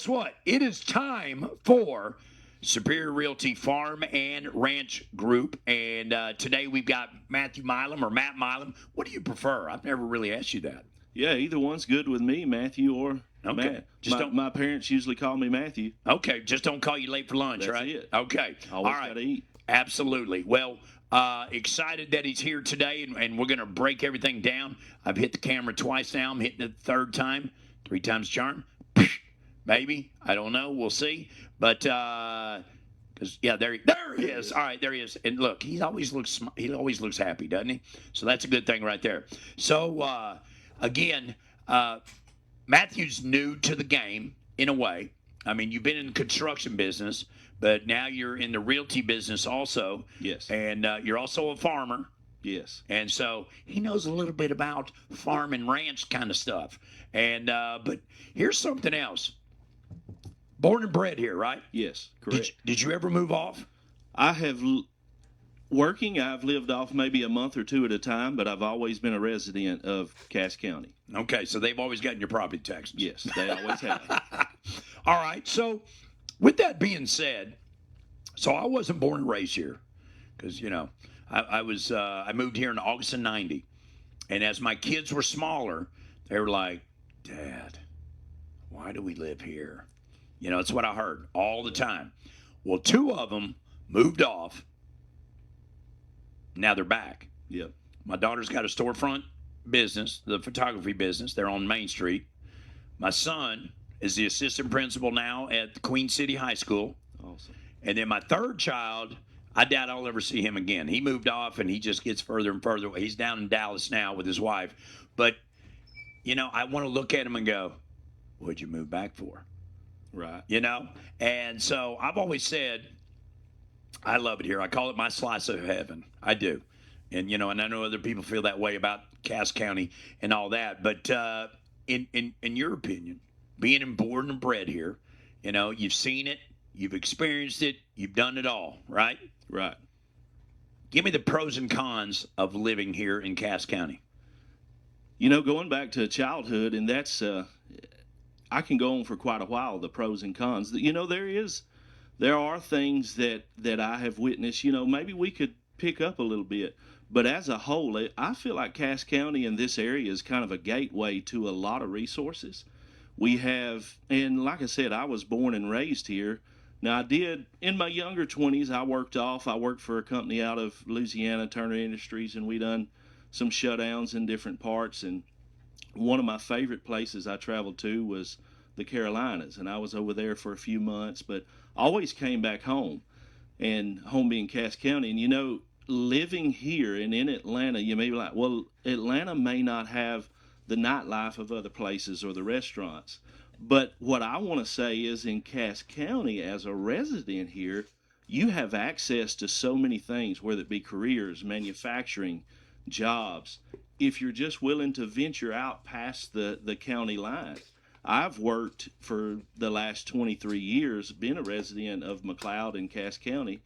Guess what? It is time for Superior Realty Farm and Ranch Group. And today we've got Matthew Milam or Matt Milam. What do you prefer? I've never really asked you that. Yeah, either one's good with me, Matthew or Okay. Matt. Just my, don't. my parents usually call me Matthew. Okay. Just don't call you late for lunch, That's right? it. Okay. Always All right. got to eat. Absolutely. Well, excited that he's here today, and we're going to break everything down. I've hit the camera twice now. I'm hitting it the third time. 3 times charm. Maybe. I don't know. We'll see. But yeah, there he is. All right, there he is. And look, he always looks happy, doesn't he? So that's a good thing right there. So again, Matthew's new to the game in a way. I mean, you've been in the construction business, but now you're in the realty business also. Yes. And you're also a farmer. Yes. And so he knows a little bit about farm and ranch kind of stuff. And but here's something else. Born and bred here, right? Yes, correct. Did you ever move off? I have working. I've lived off maybe a month or two at a time, but I've always been a resident of Cass County. Okay, so they've always gotten your property taxes. Yes, they always have. All right. So with that being said, so I wasn't born and raised here because I moved here in August of '90, and as my kids were smaller, they were like, "Dad, why do we live here?" That's what I heard all the time. Well, 2 of them moved off. Now they're back. Yep. My daughter's got a storefront business, the photography business. They're on Main Street. My son is the assistant principal now at the Queen City High School. Awesome. And then my third child, I doubt I'll ever see him again. He moved off, and he just gets further and further away. He's down in Dallas now with his wife. But, I want to look at him and go, what'd you move back for? Right. And so I've always said, I love it here. I call it my slice of heaven. I do. And, and I know other people feel that way about Cass County and all that. But in your opinion, being born and bred here, you've seen it, you've experienced it, you've done it all, right? Right. Give me the pros and cons of living here in Cass County. Going back to childhood, and that's I can go on for quite a while, the pros and cons. There are things that I have witnessed, maybe we could pick up a little bit. But as a whole, I feel like Cass County in this area is kind of a gateway to a lot of resources. We have, and like I said, I was born and raised here. Now, I did, in my younger 20s, I worked for a company out of Louisiana, Turner Industries, and we done some shutdowns in different parts. And one of my favorite places I traveled to was the Carolinas, and I was over there for a few months, but always came back home, and home being Cass County. And living here and in Atlanta, you may be like, well, Atlanta may not have the nightlife of other places or the restaurants. But what I want to say is in Cass County, as a resident here, you have access to so many things, whether it be careers, manufacturing, jobs, if you're just willing to venture out past the county line. I've worked for the last 23 years, been a resident of McLeod in Cass County,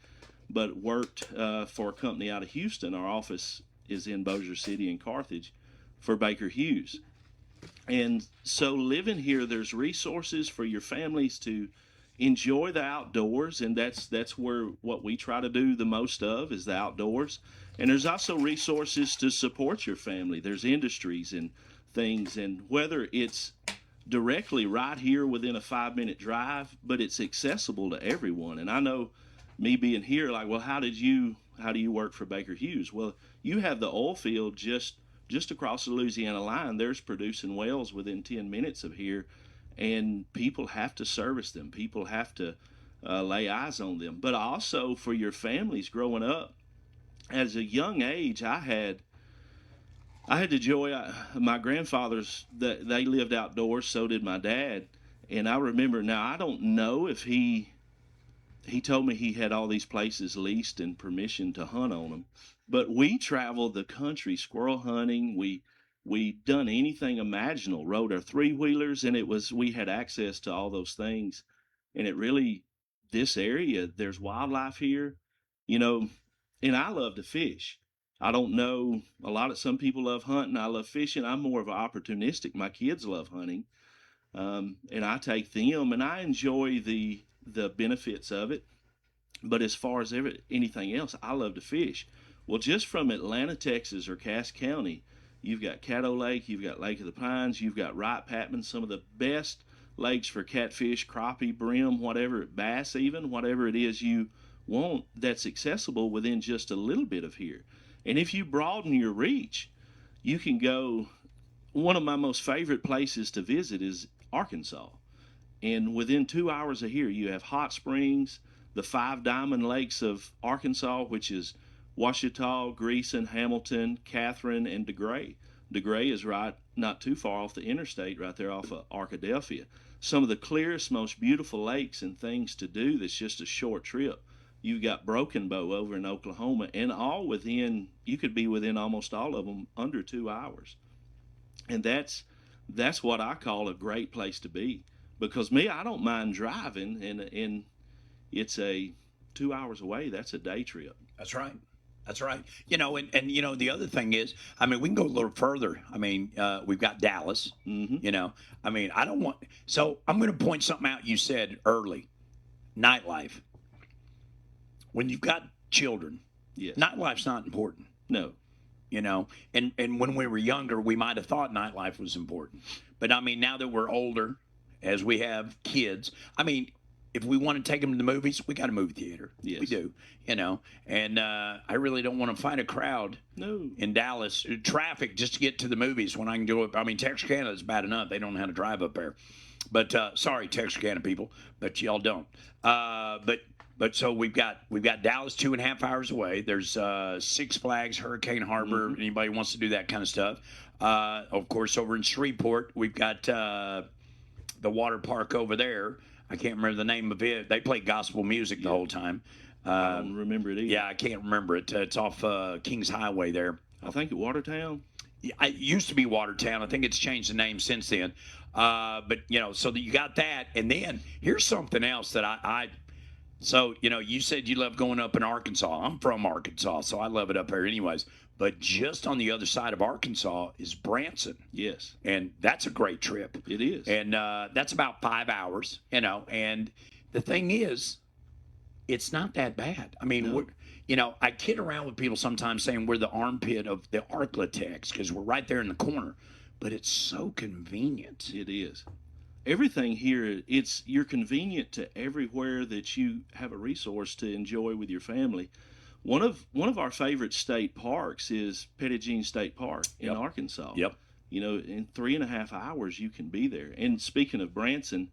but worked for a company out of Houston. Our office is in Bossier City and Carthage for Baker Hughes. And so living here, there's resources for your families to enjoy the outdoors, and that's where what we try to do the most of is the outdoors. And there's also resources to support your family. There's industries and things, and whether it's directly right here within a 5-minute drive, but it's accessible to everyone. And I know me being here, like, well, how do you work for Baker Hughes? Well, you have the oil field just across the Louisiana line. There's producing wells within 10 minutes of here, and people have to service them. People have to lay eyes on them. But also for your families growing up, as a young age, I had the joy. My grandfathers, they lived outdoors, so did my dad. And I remember, now I don't know if he told me he had all these places leased and permission to hunt on them, but we traveled the country squirrel hunting. We done anything imaginable, rode our 3-wheelers, and we had access to all those things. And it really, this area, there's wildlife here, and I love to fish. I don't know, some people love hunting. I love fishing. I'm more of an opportunistic. My kids love hunting. and I take them, and I enjoy the benefits of it. But as far as anything else, I love to fish. Well, just from Atlanta, Texas, or Cass County, you've got Caddo Lake, you've got Lake of the Pines, you've got Wright Patman, some of the best lakes for catfish, crappie, brim, whatever, bass even, whatever it is you want, that's accessible within just a little bit of here. And if you broaden your reach, you can go. One of my most favorite places to visit is Arkansas. And within 2 hours of here, you have Hot Springs, the Five Diamond Lakes of Arkansas, which is Ouachita, Greason, Hamilton, Catherine, and DeGray. DeGray is right not too far off the interstate, right there off of Arkadelphia. Some of the clearest, most beautiful lakes and things to do that's just a short trip. You've got Broken Bow over in Oklahoma, and all within, you could be within almost all of them under 2 hours. And that's what I call a great place to be. Because me, I don't mind driving, and it's 2 hours away. That's a day trip. That's right. That's right. And the other thing is, I mean, we can go a little further. I mean, we've got Dallas. Mm-hmm. I mean, I don't want. So I'm going to point something out. You said early, nightlife. When you've got children, Yes. Nightlife's not important. No. And when we were younger, we might have thought nightlife was important. But I mean, now that we're older, as we have kids, I mean, if we want to take them to the movies, we got a movie theater. Yes. We do, And I really don't want to fight a crowd in Dallas. Traffic just to get to the movies when I can do it. I mean, Texarkana is bad enough. They don't know how to drive up there. But sorry, Texarkana people, but y'all don't. But so we've got Dallas 2.5 hours away. There's Six Flags, Hurricane Harbor. Mm-hmm. Anybody wants to do that kind of stuff. Of course, over in Shreveport, we've got the water park over there. I can't remember the name of it. They play gospel music the whole time. I don't remember it either. Yeah, I can't remember it. It's off Kings Highway there. I think at Watertown. It used to be Watertown. I think it's changed the name since then. But so that you got that, and then here's something else that So, you said you love going up in Arkansas. I'm from Arkansas, so I love it up there anyways. But just on the other side of Arkansas is Branson. Yes. And that's a great trip. It is. And that's about 5 hours, And the thing is, it's not that bad. I mean, I kid around with people sometimes saying we're the armpit of the Arklatex because we're right there in the corner. But it's so convenient. It is. Everything here, you're convenient to everywhere that you have a resource to enjoy with your family. One of our favorite state parks is Petit Jean State Park in Arkansas. Yep. In 3.5 hours you can be there. And speaking of Branson,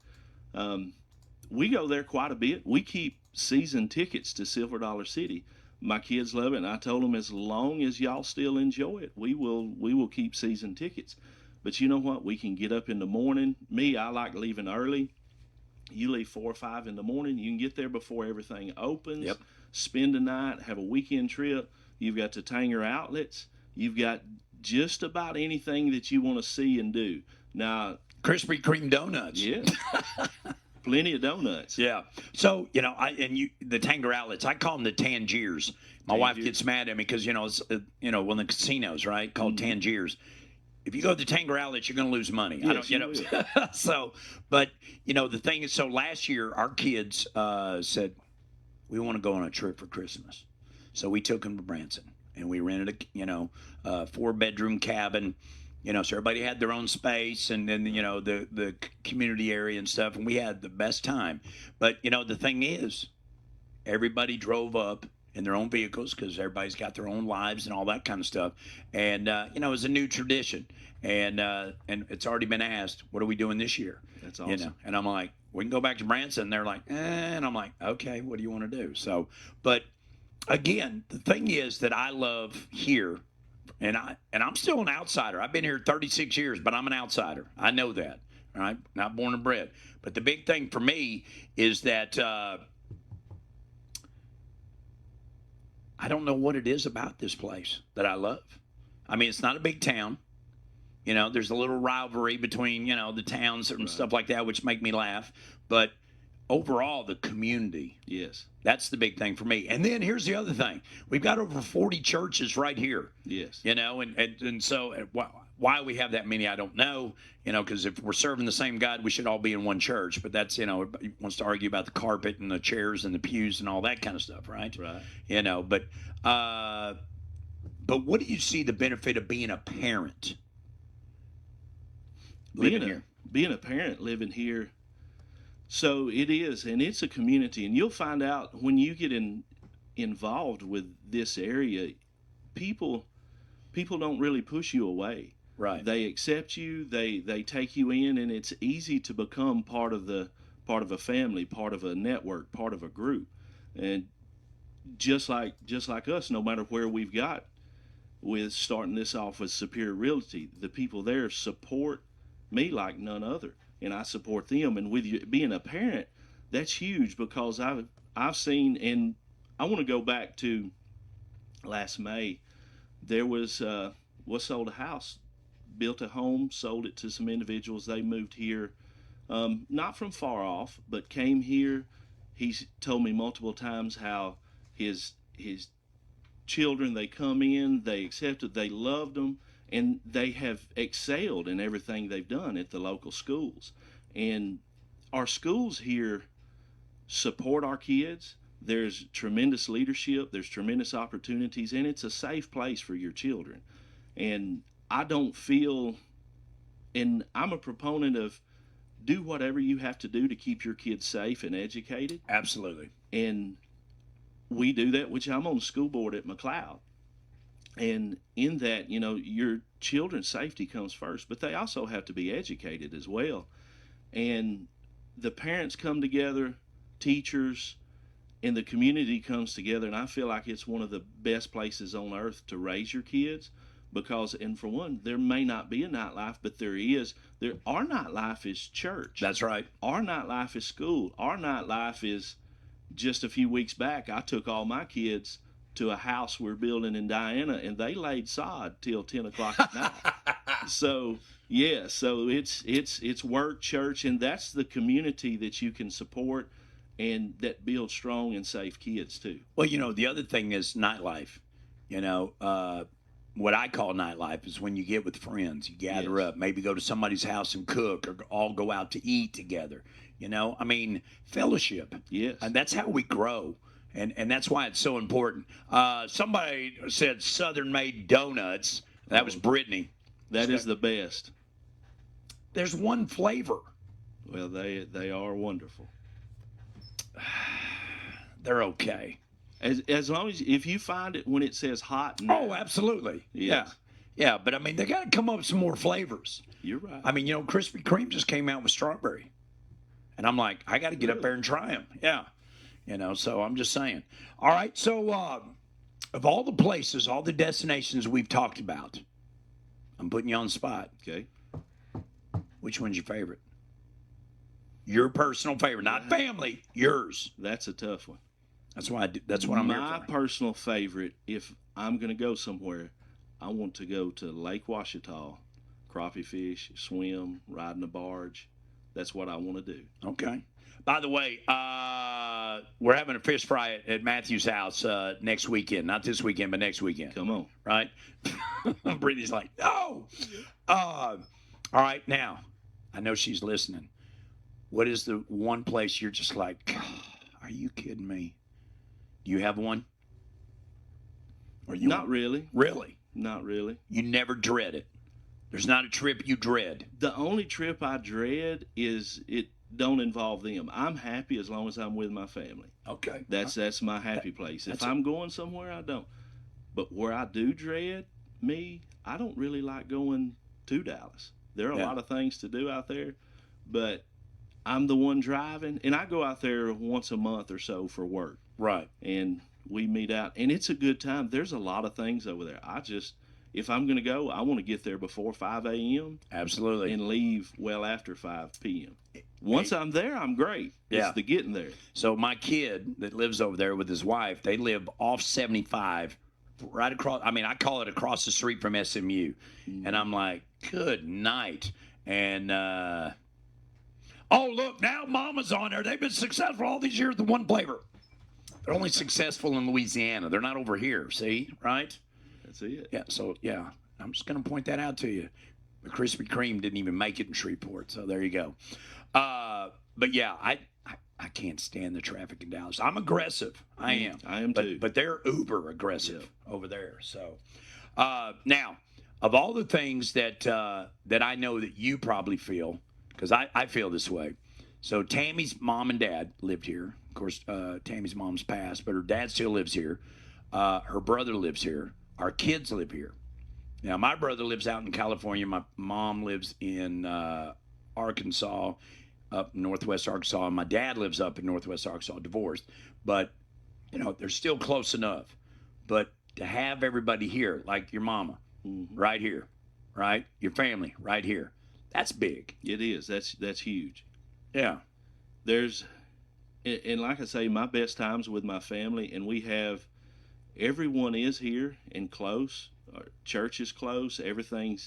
we go there quite a bit. We keep season tickets to Silver Dollar City. My kids love it, and I told them as long as y'all still enjoy it, we will keep season tickets. But you know what? We can get up in the morning. Me, I like leaving early. You leave 4 or 5 in the morning. You can get there before everything opens. Yep. Spend a night, have a weekend trip. You've got the Tanger outlets. You've got just about anything that you want to see and do. Now, Krispy Kreme donuts. Yeah. Plenty of donuts. Yeah. So, the Tanger outlets, I call them the Tangiers. My wife gets mad at me because, it's, one of the casinos, right, called Tangiers. If you go to the Tanger outlets, you're going to lose money. Yes, I don't, So, but, the thing is, so last year our kids said, we want to go on a trip for Christmas. So we took them to Branson and we rented a 4-bedroom cabin, so everybody had their own space and then, the community area and stuff. And we had the best time. But, the thing is, everybody drove up in their own vehicles because everybody's got their own lives and all that kind of stuff. And, it was a new tradition. And it's already been asked, what are we doing this year? That's awesome. And I'm like, we can go back to Branson. They're like, and I'm like, okay, what do you want to do? So, but again, the thing is that I love here, and I'm still an outsider. I've been here 36 years, but I'm an outsider. I know that, right? Not born and bred. But the big thing for me is that I don't know what it is about this place that I love. I mean, it's not a big town. There's a little rivalry between, the towns and stuff like that, which make me laugh. But overall, the community. Yes. That's the big thing for me. And then here's the other thing. We've got over 40 churches right here. Yes. And so Why we have that many, I don't know. Because if we're serving the same God, we should all be in one church. But that's, he wants to argue about the carpet and the chairs and the pews and all that kind of stuff, right? Right. But what do you see the benefit of being a parent? Being a parent living here. So it is, and it's a community, and you'll find out when you get involved with this area, people don't really push you away. Right. They accept you, they take you in, and it's easy to become part of a family, part of a network, part of a group. And just like us, no matter where we've got with starting this off with Superior Realty, the people there support me like none other, and I support them. And with you being a parent, that's huge, because I've seen, and I want to go back to last May. There was sold a house, built a home, sold it to some individuals. They moved here, not from far off, but came here. He's told me multiple times how his children, they come in, they accepted, they loved them, and they have excelled in everything they've done at the local schools. And our schools here support our kids. There's tremendous leadership, there's tremendous opportunities, and it's a safe place for your children. And I don't feel, and I'm a proponent of, do whatever you have to do to keep your kids safe and educated. Absolutely. And we do that, which I'm on the school board at McLeod. And in that, your children's safety comes first, but they also have to be educated as well. And the parents come together, teachers, and the community comes together, and I feel like it's one of the best places on earth to raise your kids, because, and for one, there may not be a nightlife, but there is. Our nightlife is church. That's right. Our nightlife is school. Our nightlife is, just a few weeks back, I took all my kids to a house we're building in Diana, and they laid sod till 10 o'clock at night. So yeah, so it's work, church, and that's the community that you can support and that builds strong and safe kids too. Well, the other thing is nightlife. What I call nightlife is when you get with friends, you gather up, maybe go to somebody's house and cook, or all go out to eat together. Fellowship. Yes. And that's how we grow. And that's why it's so important. Somebody said Southern-made donuts. That was Brittany. That is the best. There's one flavor. Well, they are wonderful. They're okay. As long as, if you find it when it says hot. Oh, absolutely. Yes. Yeah, but they got to come up with some more flavors. You're right. Krispy Kreme just came out with strawberry. And I'm like, I got to get up there and try them. Yeah. So I'm just saying. All right, so of all the places, all the destinations we've talked about, I'm putting you on the spot. Okay. Which one's your favorite? Your personal favorite, not family, yours. That's a tough one. That's what I'm here for. My personal favorite, if I'm going to go somewhere, I want to go to Lake Ouachita, crappie fish, swim, ride in a barge. That's what I want to do. Okay. By the way, we're having a fish fry at Matthew's house next weekend. Not this weekend, but next weekend. Come on. Right? Brittany's like, no. All right, now, I know she's listening. What is the one place you're just like, are you kidding me? Do you have one? Or you Not really. Really? Not really. You never dread it? There's not a trip you dread? The only trip I dread is it don't involve them. I'm happy as long as I'm with my family. Okay. That's my happy place. If I'm going somewhere, I don't. But where I do dread, I don't really like going to Dallas. There are a lot of things to do out there, but I'm the one driving, and I go out there once a month or so for work. Right. And we meet out, and it's a good time. There's a lot of things over there. If I'm going to go, I want to get there before 5 a.m. Absolutely. And leave well after 5 p.m. Once I'm there, I'm great. It's the getting there. So my kid that lives over there with his wife, they live off 75, right across. I call it across the street from SMU. And I'm like, good night. And, oh, look, now Mama's on there. They've been successful all these years with one flavor. They're only successful in Louisiana. They're not over here, see, right? That's it. Yeah, so, I'm just going to point that out to you. The Krispy Kreme didn't even make it in Shreveport, so there you go. But yeah, I can't stand the traffic in Dallas. I'm aggressive. I am. I am too. But they're uber aggressive over there. So now, of all the things that I know that you probably feel, because I feel this way. So Tammy's mom and dad lived here. Of course, Tammy's mom's passed, but her dad still lives here. Her brother lives here. Our kids live here. Now, my brother lives out in California. My mom lives in Arkansas, up northwest Arkansas, and my dad lives up in northwest Arkansas, divorced. But, they're still close enough. But to have everybody here, like your mama, right here, right? Your family, right here, that's big. It is. That's huge. Yeah. And like I say, my best times with my family, and everyone is here and close. Our church is close. Everything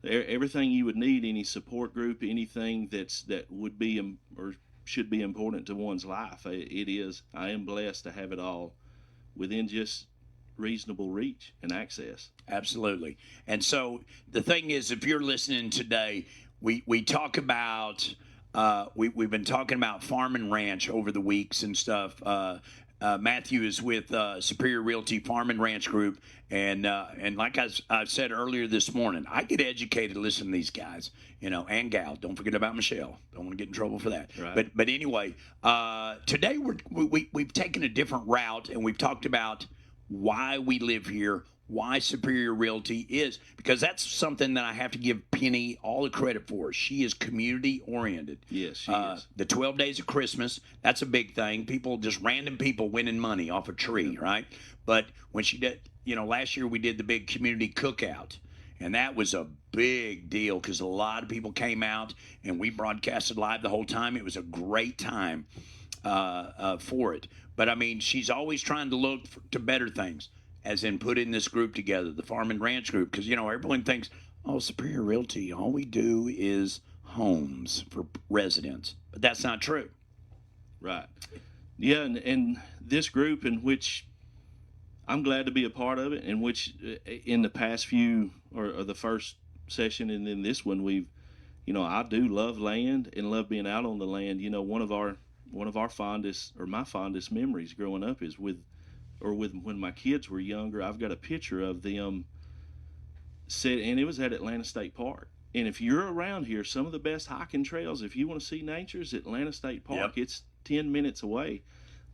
you would need, any support group, anything that would be or should be important to one's life. It is. I am blessed to have it all within just reasonable reach and access. Absolutely. And so the thing is, if you're listening today, we talk about we've been talking about farm and ranch over the weeks and stuff. Matthew is with Superior Realty Farm and Ranch Group, and like I said earlier this morning, I get educated listening to these guys, and gal. Don't forget about Michelle. Don't want to get in trouble for that. Right. But anyway, today we've taken a different route, and we've talked about why we live here, why Superior Realty is, because that's something that I have to give Penny all the credit for. She is community oriented. Yes, she is. The 12 days of Christmas, that's a big thing. Random people winning money off a tree, right? But when she did, last year we did the big community cookout, and that was a big deal because a lot of people came out, and we broadcasted live the whole time. It was a great time for it. But, I mean, she's always trying to look to better things, as in putting this group together, the Farm and Ranch Group, because, everyone thinks, Superior Realty, all we do is homes for residents. But that's not true. Right. Yeah, and this group, in which I'm glad to be a part of it, in which in the past few, or the first session and then this one, I do love land and love being out on the land. One of our fondest, or my fondest memories growing up is with when my kids were younger. I've got a picture of them and it was at Atlanta State Park. And if you're around here, some of the best hiking trails, if you want to see nature, is Atlanta State Park. Yep. It's 10 minutes away.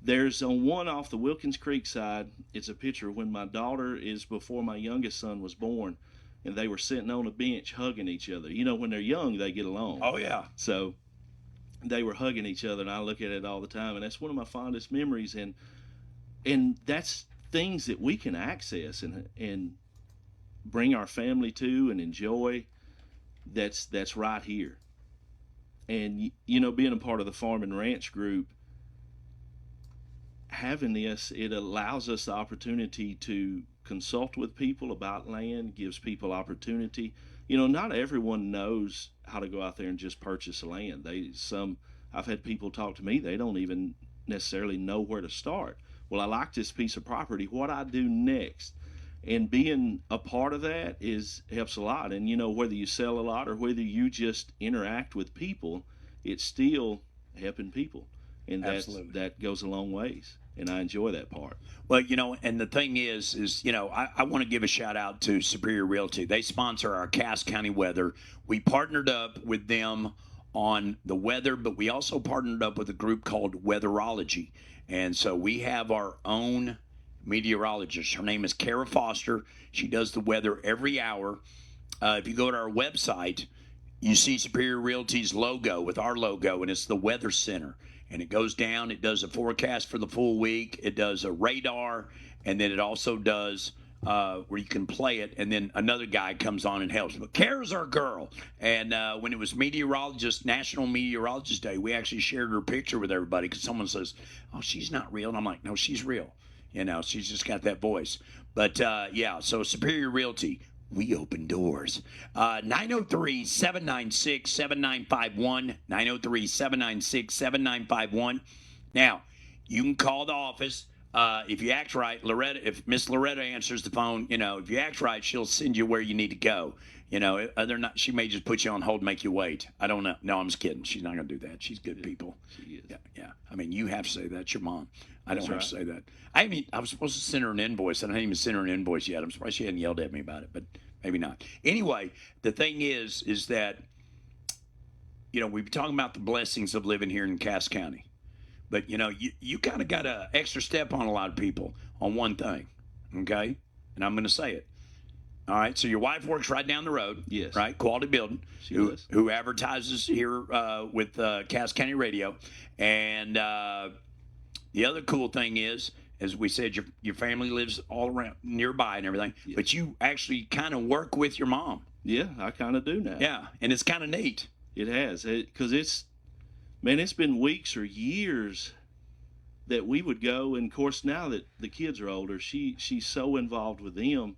There's on one off the Wilkins Creek side, it's a picture when my daughter is before my youngest son was born, and they were sitting on a bench hugging each other. When they're young, they get along. Oh, yeah. So they were hugging each other, and I look at it all the time, and that's one of my fondest memories. And that's things that we can access and bring our family to and enjoy. That's right here. And being a part of the Farm and Ranch Group, having this, it allows us the opportunity to consult with people about land, gives people opportunity. Not everyone knows how to go out there and just purchase land. I've had people talk to me, they don't even necessarily know where to start. Well, I like this piece of property. What I do next? And being a part of that helps a lot. And whether you sell a lot or whether you just interact with people, it's still helping people, and that goes a long ways. And I enjoy that part. Well, and the thing is I want to give a shout out to Superior Realty. They sponsor our Cass County weather. We partnered up with them on the weather, but we also partnered up with a group called Weatherology. And so we have our own meteorologist. Her name is Kara Foster. She does the weather every hour. If you go to our website, you see Superior Realty's logo with our logo, and it's the Weather Center. And it goes down, it does a forecast for the full week, it does a radar, and then it also does where you can play it, and then another guy comes on and helps. But Kara's our girl. And when it was National Meteorologist Day, we actually shared her picture with everybody because someone says, she's not real. And I'm like, no, she's real. She's just got that voice. But, so Superior Realty, we open doors. 903-796-7951, 903-796-7951. Now, you can call the office. if you act right, Loretta, if Miss Loretta answers the phone, if you act right, she'll send you where you need to go. Other than not, she may just put you on hold, and make you wait. I don't know. No, I'm just kidding. She's not going to do that. She's good people. She is. Yeah. I mean, you have to say that. It's your mom. I don't That's have right. to say that. I was supposed to send her an invoice. I didn't even send her an invoice yet. I'm surprised she hadn't yelled at me about it, but maybe not. Anyway, the thing is that, we've been talking about the blessings of living here in Cass County. But, you kind of got an extra step on a lot of people on one thing, okay? And I'm going to say it. All right, so your wife works right down the road. Yes. Right, Quality Building, She does. who advertises here with Cass County Radio. And the other cool thing is, as we said, your family lives all around nearby and everything. Yes. But you actually kind of work with your mom. Yeah, I kind of do now. Yeah, and it's kind of neat. It has. Because it's been weeks or years that we would go. And, of course, now that the kids are older, she's so involved with them.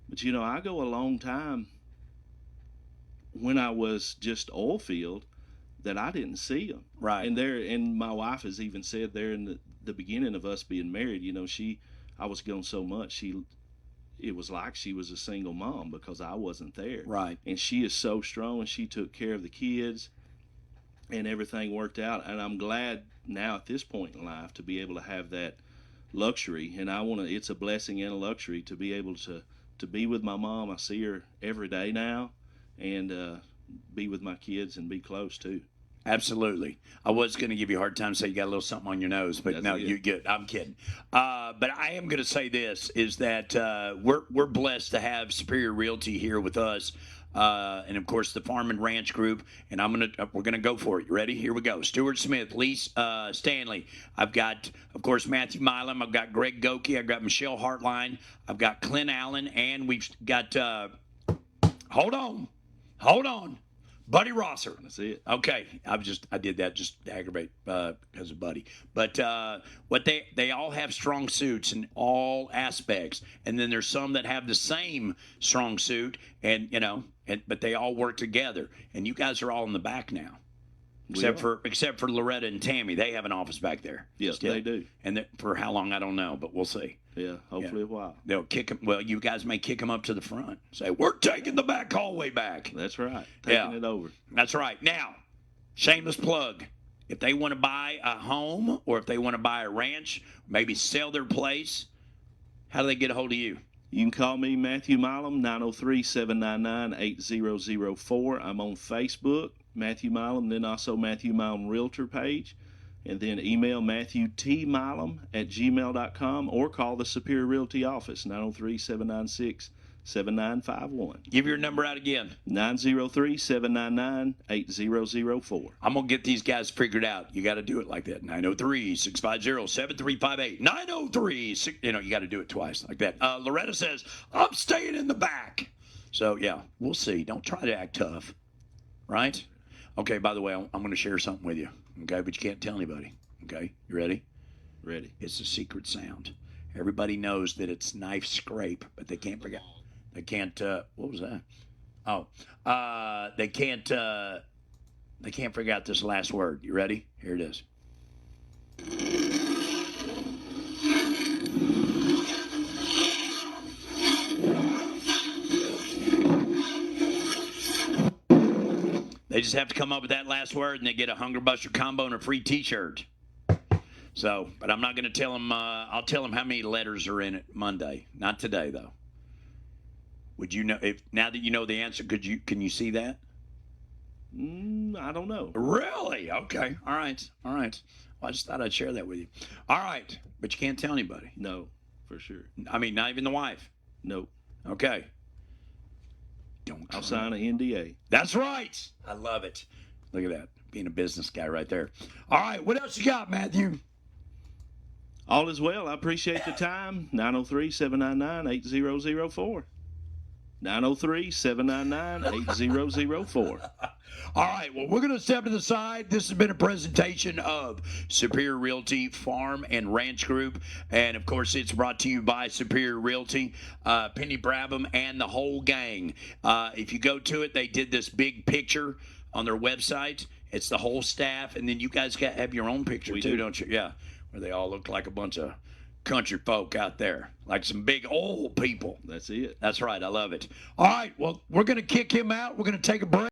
But, I go a long time when I was just oil field that I didn't see them. Right. And my wife has even said there in the beginning of us being married, I was gone so much, it was like she was a single mom because I wasn't there. Right. And she is so strong, and she took care of the kids, and everything worked out. And I'm glad now at this point in life to be able to have that luxury. And it's a blessing and a luxury to be able to be with my mom. I see her every day now, and be with my kids and be close too. Absolutely. I was going to give you a hard time, say you got a little something on your nose, but That's no, it. you're good. I'm kidding. But I am going to say this, is that we're blessed to have Superior Realty here with us. And of course the Farm and Ranch Group, and we're gonna go for it. You ready? Here we go. Stuart Smith, Lee Stanley. I've got, of course, Matthew Milam. I've got Greg Goki. I've got Michelle Hartline. I've got Clint Allen, and we've got. Hold on, Buddy Rosser. That's it. Okay, I did that just to aggravate because of Buddy. But what they all have strong suits in all aspects, and then there's some that have the same strong suit, and but they all work together. And you guys are all in the back now, except for Loretta and Tammy. They have an office back there. Yes, still. they do. And for how long I don't know, but we'll see. Yeah, hopefully a while. They'll kick them. Well, you guys may kick them up to the front. Say, we're taking the back hallway back. That's right. Taking it over. That's right. Now, shameless plug. If they want to buy a home or if they want to buy a ranch, maybe sell their place, how do they get a hold of you? You can call me Matthew Milam, 903-799-8004. I'm on Facebook, Matthew Milam, then also Matthew Milam Realtor page. And then email matthewtmilam@gmail.com or call the Superior Realty office, 903-796-7951. Give your number out again. 903-799-8004. I'm going to get these guys figured out. You got to do it like that. 903-650-7358. 903, you got to do it twice like that. Loretta says, I'm staying in the back. So, yeah, we'll see. Don't try to act tough, right? Okay, by the way, I'm going to share something with you, okay? But you can't tell anybody, okay? You ready? Ready. It's a secret sound. Everybody knows that it's knife scrape, but they can't forget. They can't, what was that? Oh, they can't figure out this last word. You ready? Here it is. They just have to come up with that last word, and they get a Hunger Buster combo and a free T-shirt. So, but I'm not going to tell them. I'll tell them how many letters are in it Monday. Not today, though. Would you know if now that you know the answer? Can you see that? I don't know. Really? Okay. All right. Well, I just thought I'd share that with you. All right, but you can't tell anybody. No, for sure. I mean, not even the wife. Nope. Okay. I'll sign an NDA. That's right. I love it. Look at that. Being a business guy right there. All right. What else you got, Matthew? All is well. I appreciate the time. 903-799-8004. 903-799-8004. All right, well, we're going to step to the side. This has been a presentation of Superior Realty Farm and Ranch Group. And, of course, it's brought to you by Superior Realty, Penny Brabham, and the whole gang. If you go to it, they did this big picture on their website. It's the whole staff. And then you guys have your own picture, too, don't you? Yeah, where they all look like a bunch of country folk out there, like some big old people. That's it. That's right. I love it. All right. Well, we're going to kick him out. We're going to take a break.